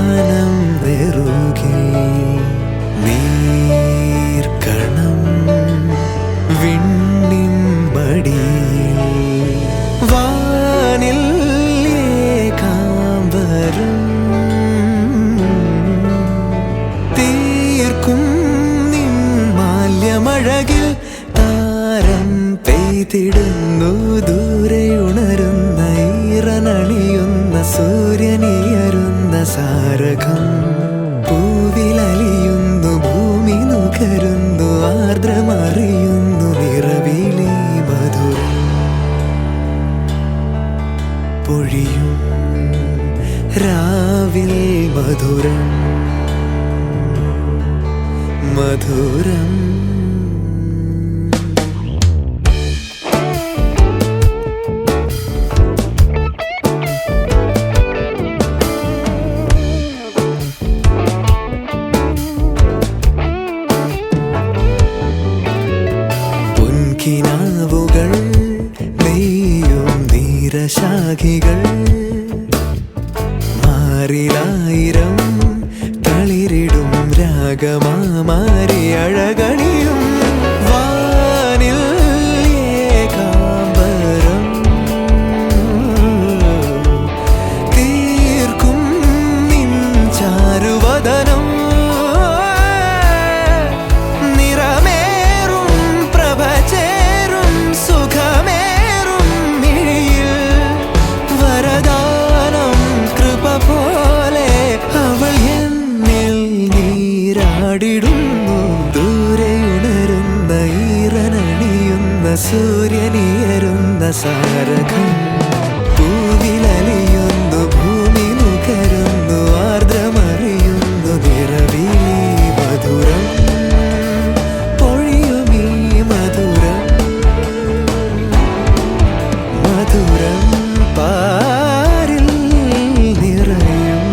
വാനം വെറുകെ നീർക്കണം വിണ്ണിൻ മടിയിൽ വാനിൽ ഏകാംബരം തീർക്കും നിൻ മാല്യമഴകിൽ താരം പെയ്തിടുന്നു ദൂരെയുണരുന്ന ഈറനണിയുന്ന സൂര്യനിയരുന്ന സാരകം പൂവിലലിയുന്നു ഭൂമി നുകരുന്നു ആർദ്രമറിയുന്നു നിറവിലി മധുരം പൊഴിയും രാവിൽ മധുരം മധുരം കിനാവുകൾ നെയ്യും നീരശാഖികൾ മാറിലായിരം തളിരിടും രാഗമാരി അഴകണിയും വാനിൽ ഏകാംബരം തീർക്കും നിൻ ചാരുവദനം ദൂരെയുണരുന്ന ഈറനണിയുന്ന സൂര്യനിയരുന്ന സാരകം പൂവിലലിയുന്നു ഭൂമി നുകരുന്നു ആർദ്രമറിയുന്നു നിറവിലി മധുരം പൊഴിയുമീ മധുരം മധുരം പാരിൽ നിറയും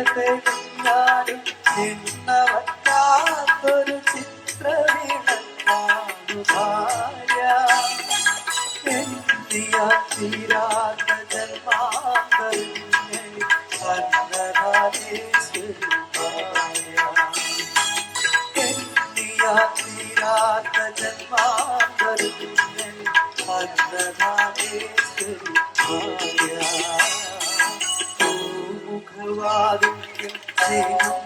ചിത്രത്തെളിഞ്ഞാലും ചിത്രവിളക്കാനുഭാര്യ തീരാത്ത ജന്മാന്തരങ്ങളിൽ തീരാത്ത ജന്മാന്തരങ്ങളിൽ മുഖവാദിക്കും ചെയ്യും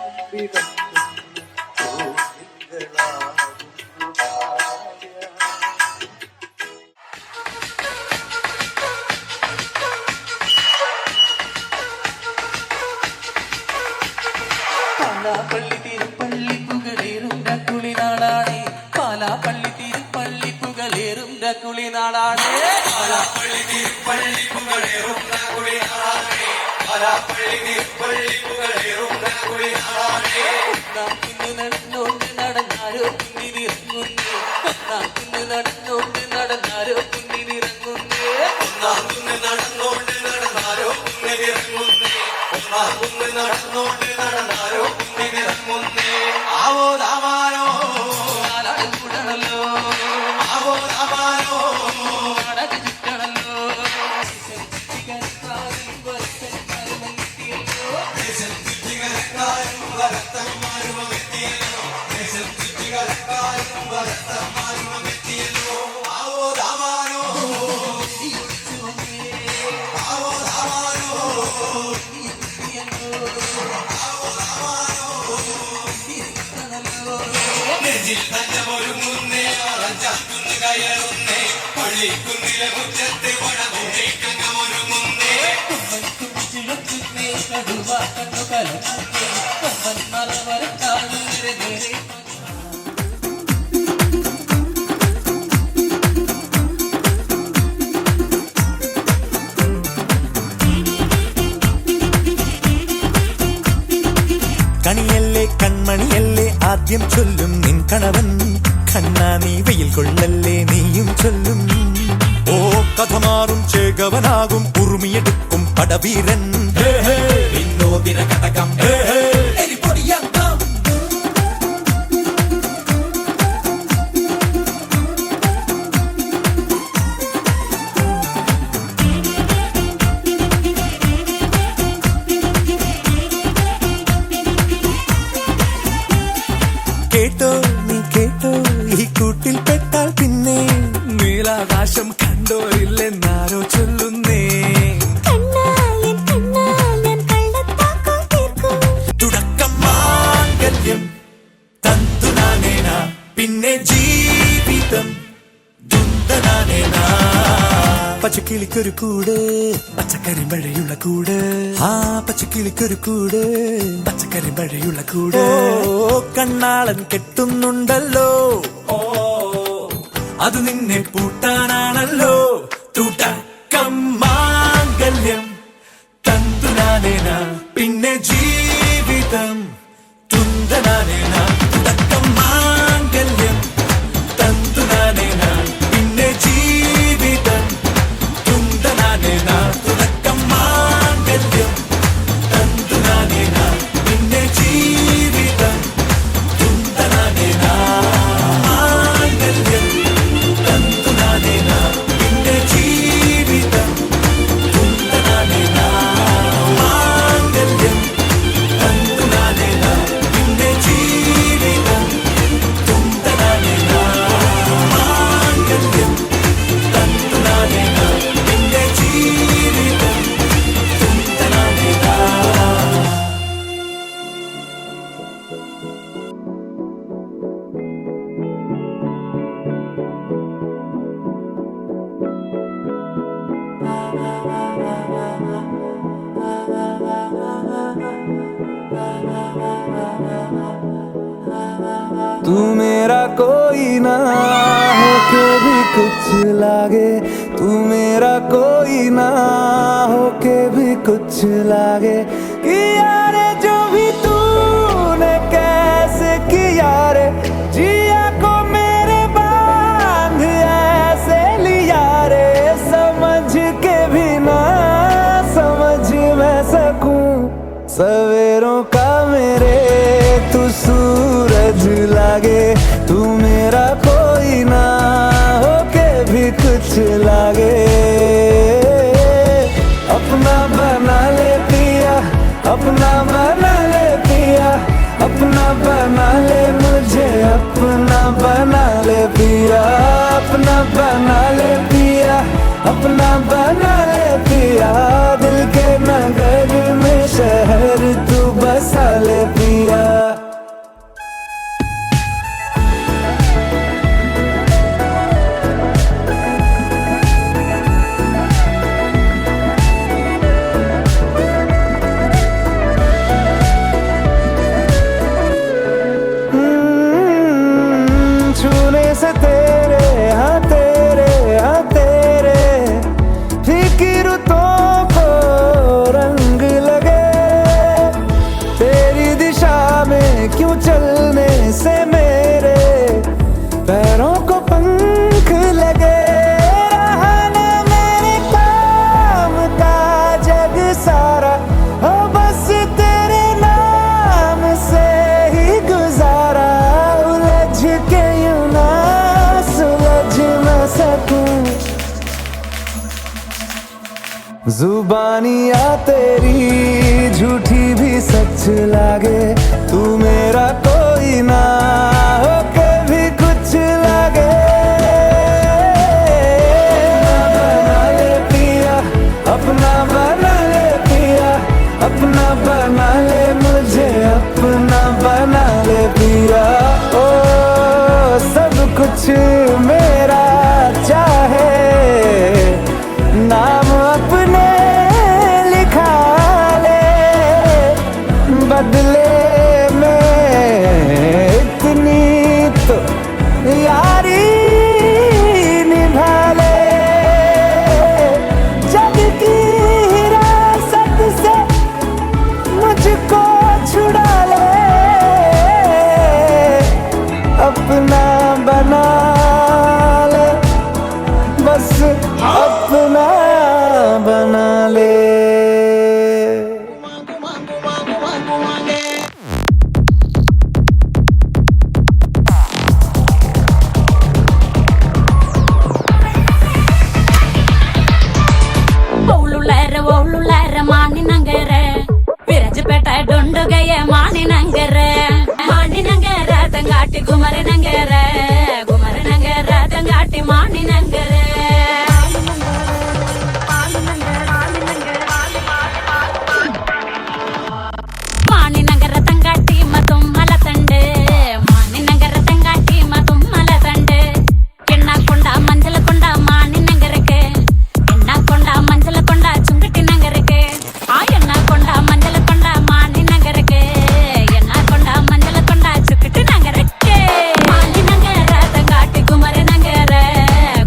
പാലാപ്പള്ളി തിരുപ്പള്ളി പുകളേറും കുളിനാടാണേ പാലാപ്പള്ളി തിരുപ്പള്ളി പുകളേറും കുളിനാടാണേ പാലാപ്പള്ളി തിരുപ്പള്ളി പുകളേറും കുളിനാടാണേ പാലാപ്പള്ളി തിരുപ്പള്ളി പുകളേറും കുളിനാടാണേ നാട്ടിന് നടന്നോണ്ട് നടന്നാരോ കുന്നിനിറങ്ങുന്നേ നാട്ടിന് നടന്നോണ്ട് നടന്നാരോ കുന്നിനിറങ്ങുന്നേ ഒന്നാകുന്ന് നടന്നോണ്ട് നടന്നാരോ കുന്നിനിറങ്ങുന്നേ ഒന്നാകുന്ന് നടന്നോണ്ട് നടന്നാരോ കുന്നിനിറങ്ങുന്നേ ആവോ ദാമാനോ നാലാട് കൂടണല്ലോ ആവോ ദാമാനോ നടക്ക് ചുറ്റണല്ലോ ആവോ ദാമാനോ ആവോ ദാമാനോ നെഞ്ചിൽ തഞ്ചമൊരുങ്ങുന്നേ ഓറഞ്ചാക്കുന്ന് കയറുന്നേ പള്ളിക്കുന്നിലെ മുറ്റത്തെ വടമൊരുങ്ങുന്നേ കുമ്പിളക്കുന്നേ കടുവാക്കണ്ണു കലക്കുന്നേ കൊമ്പൻ മറവരത്താളുന്നേ നേരെ കണിയല്ലേ കൺമണിയല്ലേ ആദ്യം ചൊല്ലും നിൻ കണവൻ കണ്ണാ നീ വെയിൽ കൊള്ളല്ലേ നീയും ചൊല്ലും ഓ കഥ മാറും ചേകവനാകും ഉറുമിയെടുക്കും പടവീരൻ വിനോദിന കടകം എരിപൊടിയാക്കാം കേട്ടോ നീ കേട്ടോ ഈ കൂട്ടിൽ പെട്ടാൽ പിന്നെ നീലാകാശം കണ്ടോരില്ലെന്നാരോ ചൊല്ലുന്നേ തുടക്കം മാംഗല്യം തന്തുനാനേന പിന്നെ ജീവിതം ദുന്തനാനേന പച്ചക്കിളിക്കൊരു കൂട് പച്ചക്കറി മഴയുള്ള കൂട് ആ പച്ചക്കിളിക്കൊരു കൂട് പച്ചക്കറി മഴയുള്ള കൂട് ഓ കണ്ണാളൻ കെട്ടുന്നുണ്ടല്ലോ ഓ അത് നിന്നെ പൂട്ടാനാണല്ലോ തുടക്കം മാംഗല്യം തന്തുനാനേന പിന്നെ ജീവിതം തുന്തനാനേന തുടക്കം മാംഗല്യം തന്തുനാനേന പിന്നെ ജീവിതം തുന്തനാനേന തുടക്കം മാംഗല്യം തന്തുനാനേന പിന്നെ ജീവിതം തുന്തനാനേന മാംഗല്യം തന്തുനാനേന പിന്നെ ജീവിതം തുന്തനാനേന മാംഗല്യം തന്തുനാനേന പിന്നെ ജീവിതം തുന്തനാനേന മാംഗല്യം തന്തുനാനേന പിന്നെ ജീവിതം തുന്തനാനേന. तू मेरा कोई ना हो के भी कुछ लागे तू मेरा कोई ना हो के भी कुछ लागे किया रे जो भी तूने कैसे किया रे जिया को मेरे बांध ऐसे लिया रे समझ के भी ना समझ मैं सकूं सवेरों का मेरे तू सूरज लागे तू मेरा कोई ना हो के भी कुछ लागे अपना बना ले पिया अपना बना ले पिया अपना बना ले मुझे अपना बना ले पिया अपना बना ले पिया अपना बना ले पिया दिल के नगर में शहर तू बसा ले पिया छूने से तेरे हाँ तेरे फिक्रों को रंग लगे तेरी दिशा में क्यों चलने से मेरे पैरों को पंख लगे रहा ना मेरे काम का जग सारा हो बस तेरे नाम से ही गुजारा उलझ के यूं ना सुलझ न सकूं जुबानियाँ तेरी झूठी भी सच लागे तू मेरा कोई ना हो के भी कुछ लागे बना ले पिया अपना बना ले पिया अपना बना ले मुझे अपना बना ले पिया ओ कुछ मेरा चाहे, नाम अपने लिखा ले, बदले में इतनी तो यारी निभा ले। जग की हिरासत से मुझको छुड़ा ले, अपना बना ले, बस अपना बना ले। ಓಳುಲಾರ ಮಾನಿನಂಗರ ವಿರಜಪೇಟ ಡೊಂಡುಗಯ್ಯ ಮಾನಿನಂಗರ ಮಾನಿನಂಗರ ತಂಗಾಟಿ ಗುಮರನಂಗರ ಗುಮರನಂಗರ ತಂಗಾಟಿ ಮಾನಿನಂಗರ ಮಾನಿನಂಗರ ತಂಗಾಟಿ ಮತ್ತೊಮ್ಮಲ ತಂಡೆ ಮಾನಿನಂಗರ ತಂಗಾಟಿ ಮತ್ತೊಮ್ಮಲ ತಂಡೆ ಕೆಣ್ಣ ಕೊಂಡ ಮಂಜಲ ಕೊಂಡ ಮಾನಿನಂಗರಕ್ಕೆ ಎಣ್ಣ ಕೊಂಡ ಮಂಜಲ ಕೊಂಡ ಚುಂಗಟಿ ನಂಗರಕ್ಕೆ ಆ ಎಣ್ಣ ಕೊಂಡ ಮಂಜಲ ಕೊಂಡ ಮಾನಿನಂಗರಕ್ಕೆ ಎಣ್ಣ ಕೊಂಡ ಮಂಜಲ ಕೊಂಡ ಚುಕ್ಕಟಿ ನಂಗರಕ್ಕೆ ಮಾನಿನಂಗರ ತಂಗಾಟಿ ಗುಮರನಂಗರ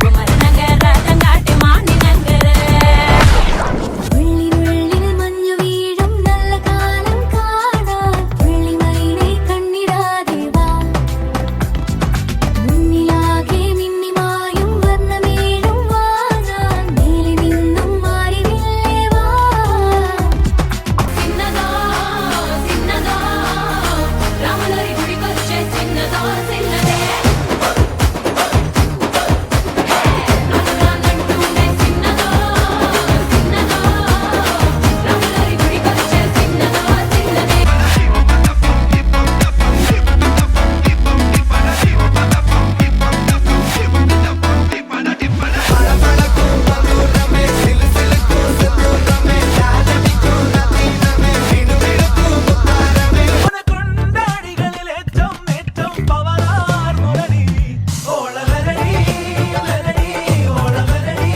ಗುಮರನಂಗರ ತಂಗಾಟಿ മാനിനങ്കര വെള്ളിനുള്ളിൽ മഞ്ഞു വീഴും നല്ല കാലം കാണാൻ വെള്ളിമയിലെ കണ്ണിടാതെ വാ മുന്നിലാകെ മിന്നിമായും വർണ്ണമേഴും വാങ്ങാൻ മേലെ നിന്നും മാറിവില്ലേ വാ ചിന്നതോ ചിന്നതോ രാമനരി കുടിക്കൊച്ചെ ചിന്നതോ ചിന്നതേ നാട്ടുകാരനട്ടുണ്ടേ ചിന്നതോ ചിന്നതോ രാമനരി കുടിക്കൊച്ചെ ചിന്നതോ ചിന്നതേ കൊണ്ടാടികളിൽ ഏറ്റവും ഏറ്റവും പവറാർ മുരളി ഓളമലടി മലടി ഓളമലടി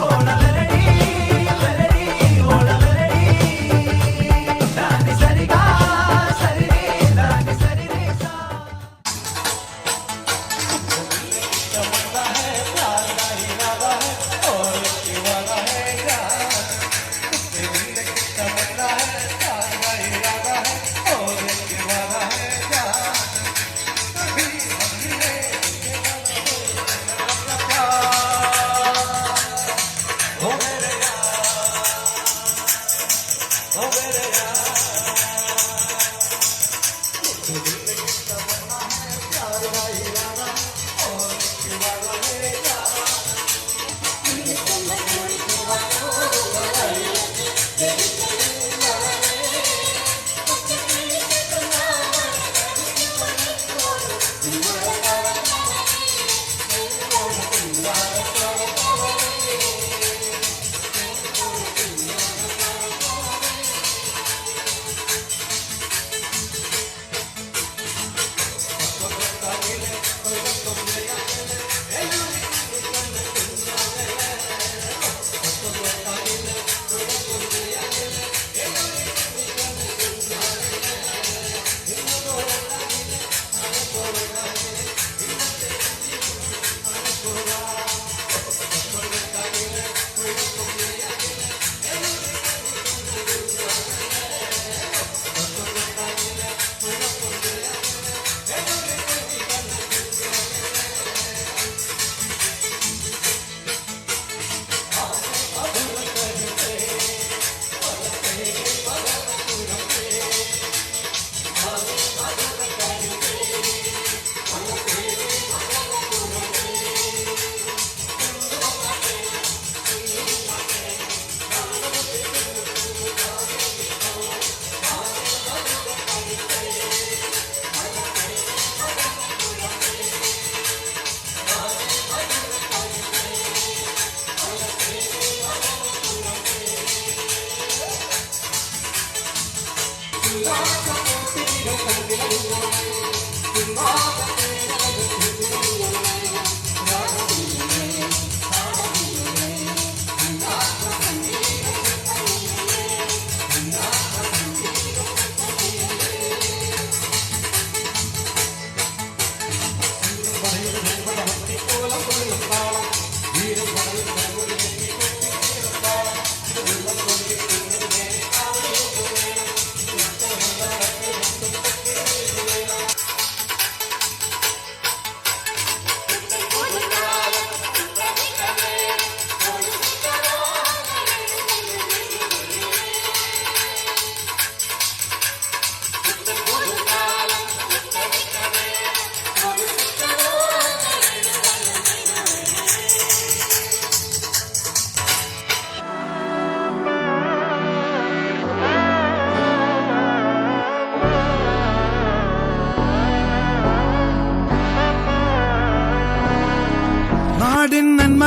ഓളമലടി മലടി ഓളമലടി ദാനി സരിഗാ സരിഗേ ദാനി സരിഗേ സാ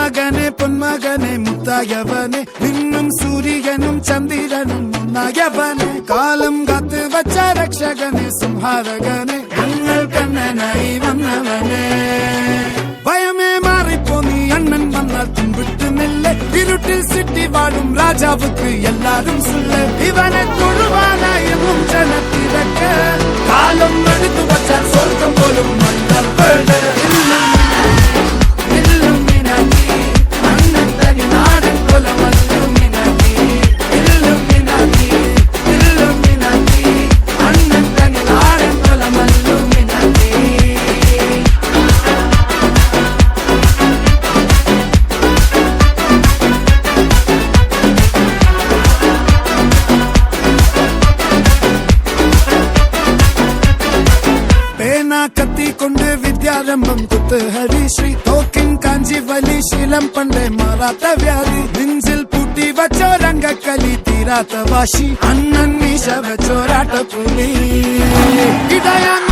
മകനെ പൊന്മകനെ മുത്തായവനെ നിന്നും സൂര്യനും ചന്ദ്രനും ഒന്നായവനെ കാലം കാത്ത് വച്ച രക്ഷകനെ സംഹാരകനെ ഞങ്ങൾ കണ്ണനായി വന്നവനെ ഭയമേ മാറിപ്പോ നീ അണ്ണൻ വന്നാൽ തുമ്പിട്ട് നില്ല ഇരുട്ടിൽ സിറ്റി വാഴും രാജാവുക്ക് എല്ലാരും സുല്ല ഇവനെ തൊഴുവാനായി എന്നും ജനത്തിരക്ക് കാലം എടുത്തു വച്ചാൽ സ്വർഗം പോലും മണ്ണൽ വീട് കത്തിക്കൊണ്ട് വിദ്യാരംഭം കുത്ത് ഹരിശ്രീ തോക്കിൻ കാഞ്ചി വലി ശീലം പണ്ടേ മാറാത്ത വ്യാധി നെഞ്ചിൽ പൂട്ടി വച്ചോരംഗക്കലി തീരാത്ത വാശി അണ്ണൻ മീശ വെച്ചോരാട്ട പുലി ഇടയാൻ